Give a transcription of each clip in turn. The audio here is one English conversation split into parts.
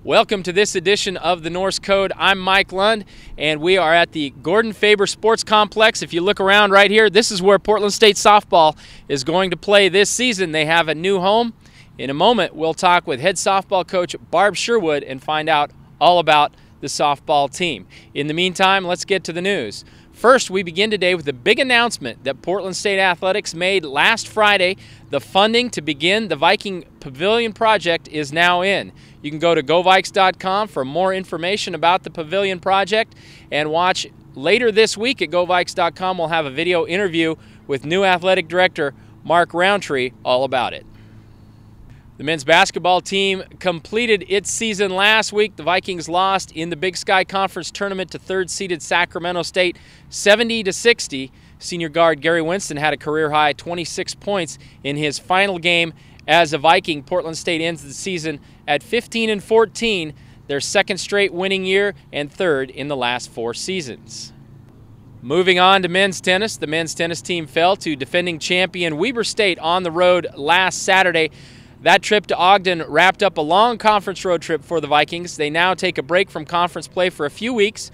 Welcome to this edition of the Norse Code. I'm Mike Lund, and we are at the Gordon Faber Sports Complex. If you look around right here, this is where Portland State softball is going to play this season. They have a new home. In a moment, we'll talk with head softball coach Barb Sherwood and find out all about the softball team. In the meantime, let's get to the news. First, we begin today with a big announcement that Portland State Athletics made last Friday. The funding to begin the Viking Pavilion project is now in. You can go to govikes.com for more information about the Pavilion project and watch later this week at govikes.com. We'll have a video interview with new athletic director Mark Roundtree all about it. The men's basketball team completed its season last week. The Vikings lost in the Big Sky Conference tournament to third-seeded Sacramento State 70-60. Senior guard Gary Winston had a career-high 26 points in his final game as a Viking. Portland State ends the season at 15-14, their second straight winning year and third in the last 4 seasons. Moving on to men's tennis, the men's tennis team fell to defending champion Weber State on the road last Saturday. That trip to Ogden wrapped up a long conference road trip for the Vikings. They now take a break from conference play for a few weeks.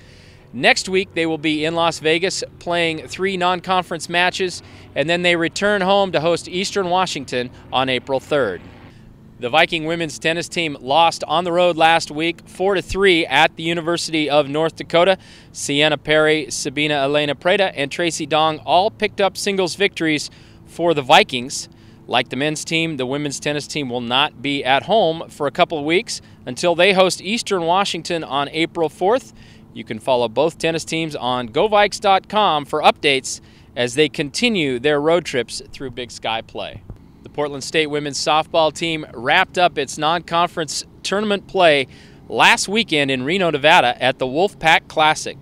Next week, they will be in Las Vegas playing 3 non-conference matches, and then they return home to host Eastern Washington on April 3rd. The Viking women's tennis team lost on the road last week 4-3 at the University of North Dakota. Sienna Perry, Sabina Elena Preda, and Tracy Dong all picked up singles victories for the Vikings. Like the men's team, the women's tennis team will not be at home for a couple of weeks until they host Eastern Washington on April 4th. You can follow both tennis teams on govikes.com for updates as they continue their road trips through Big Sky play. The Portland State women's softball team wrapped up its non-conference tournament play last weekend in Reno, Nevada at the Wolfpack Classic.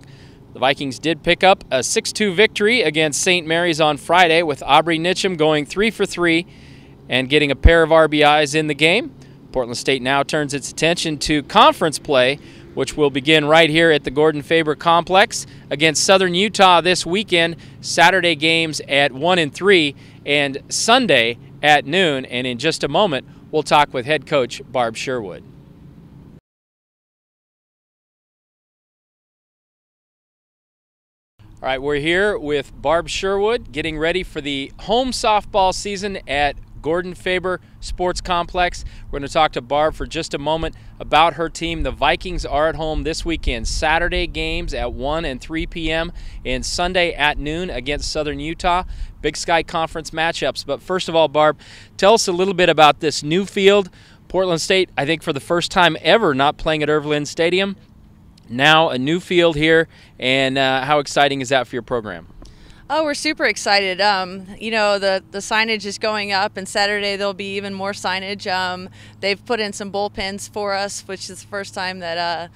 The Vikings did pick up a 6-2 victory against St. Mary's on Friday, with Aubrey Nitcham going 3 for 3 and getting a pair of RBIs in the game. Portland State now turns its attention to conference play, which will begin right here at the Gordon Faber Complex against Southern Utah this weekend. Saturday games at 1 and 3 and Sunday at noon. And in just a moment, we'll talk with head coach Barb Sherwood. All right, we're here with Barb Sherwood getting ready for the home softball season at Gordon Faber Sports Complex. We're going to talk to Barb for just a moment about her team. The Vikings are at home this weekend. Saturday games at 1 and 3 p.m. and Sunday at noon against Southern Utah. Big Sky Conference matchups. But first of all, Barb, tell us a little bit about this new field. Portland State, I think for the first time ever, not playing at Irv Lynn Stadium. Now a new field here, and how exciting is that for your program? Oh, we're super excited. You know, the signage is going up, and Saturday there'll be even more signage. They've put in some bullpens for us, which is the first time that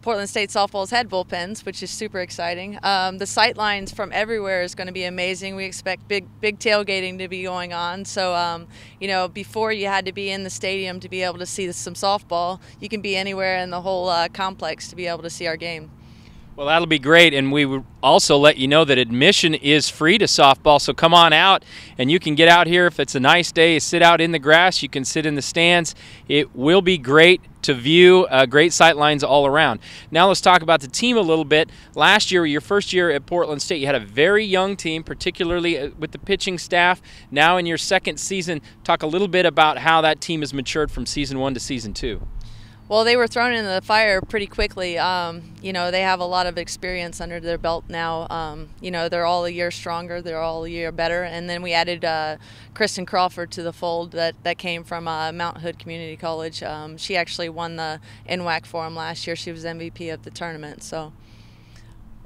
Portland State softball's had bullpens, which is super exciting. The sight lines from everywhere is going to be amazing. We expect big tailgating to be going on. So, you know, before you had to be in the stadium to be able to see some softball, you can be anywhere in the whole complex to be able to see our game. Well, that'll be great, and we would also let you know that admission is free to softball, so come on out, and you can get out here if it's a nice day, sit out in the grass, you can sit in the stands. It will be great to view, great sight lines all around. Now let's talk about the team a little bit. Last year, your first year at Portland State, you had a very young team, particularly with the pitching staff. Now in your second season, talk a little bit about how that team has matured from season 1 to season 2. Well, they were thrown into the fire pretty quickly. You know, they have a lot of experience under their belt now. You know, they're all a year stronger. They're all a year better. And then we added Kristen Crawford to the fold that came from Mount Hood Community College. She actually won the NWAC for them last year. She was MVP of the tournament. So.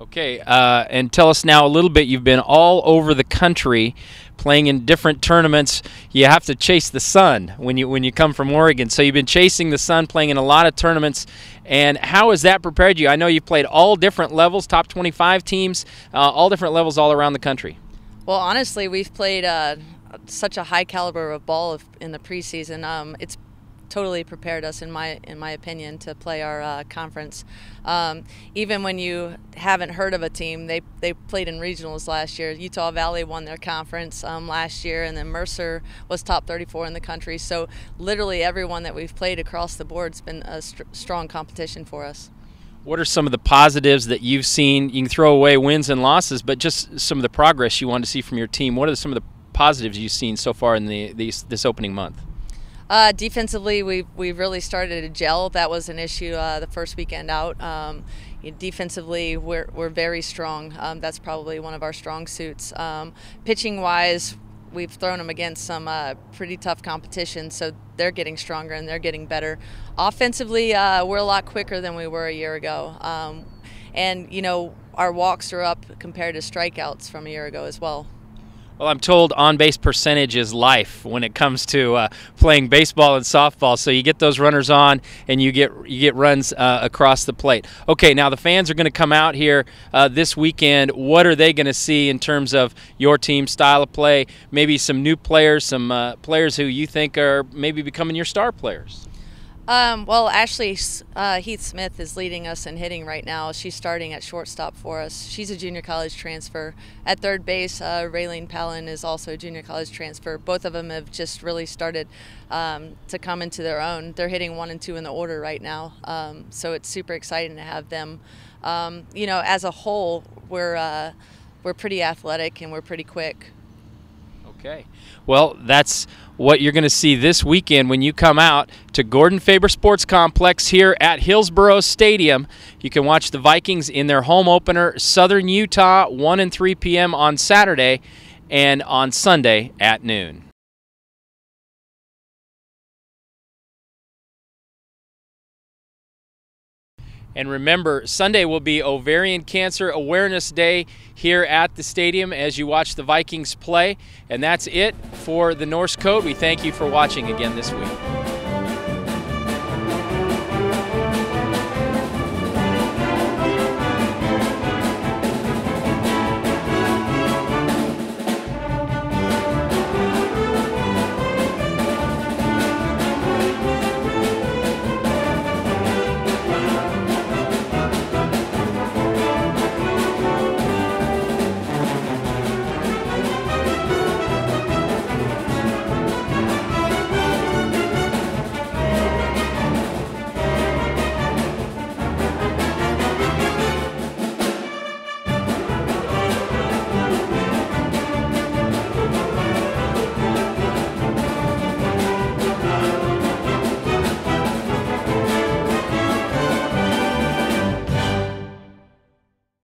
Okay, and tell us now a little bit. You've been all over the country playing in different tournaments. You have to chase the sun when you come from Oregon. So you've been chasing the sun, playing in a lot of tournaments. And how has that prepared you? I know you've played all different levels, top 25 teams, all different levels all around the country. Well, honestly, we've played such a high caliber of ball in the preseason. It's totally prepared us, in my opinion, to play our conference. Even when you haven't heard of a team, they played in regionals last year. Utah Valley won their conference last year, and then Mercer was top 34 in the country. So literally everyone that we've played across the board has been a strong competition for us. What are some of the positives that you've seen? You can throw away wins and losses, but just some of the progress you want to see from your team. What are some of the positives you've seen so far in this opening month? Defensively, we've really started to gel. That was an issue the first weekend out. Defensively, we're very strong. That's probably one of our strong suits. Pitching-wise, we've thrown them against some pretty tough competition, so they're getting stronger and they're getting better. Offensively, we're a lot quicker than we were a year ago. And, you know, our walks are up compared to strikeouts from a year ago as well. Well, I'm told on-base percentage is life when it comes to playing baseball and softball. So you get those runners on, and you get runs across the plate. Okay, now the fans are going to come out here this weekend. What are they going to see in terms of your team's style of play? Maybe some new players, some players who you think are maybe becoming your star players. Well, Ashley Heath Smith is leading us in hitting right now. She's starting at shortstop for us. She's a junior college transfer. At third base, Raylene Palin is also a junior college transfer. Both of them have just really started to come into their own. They're hitting 1 and 2 in the order right now, so it's super exciting to have them. You know, as a whole, we're pretty athletic and we're pretty quick. Okay. Well, that's what you're going to see this weekend when you come out to Gordon Faber Sports Complex here at Hillsborough Stadium. You can watch the Vikings in their home opener, Southern Utah, 1 and 3 p.m. on Saturday and on Sunday at noon. And remember, Sunday will be Ovarian Cancer Awareness Day here at the stadium as you watch the Vikings play. And that's it for the Norse Code. We thank you for watching again this week.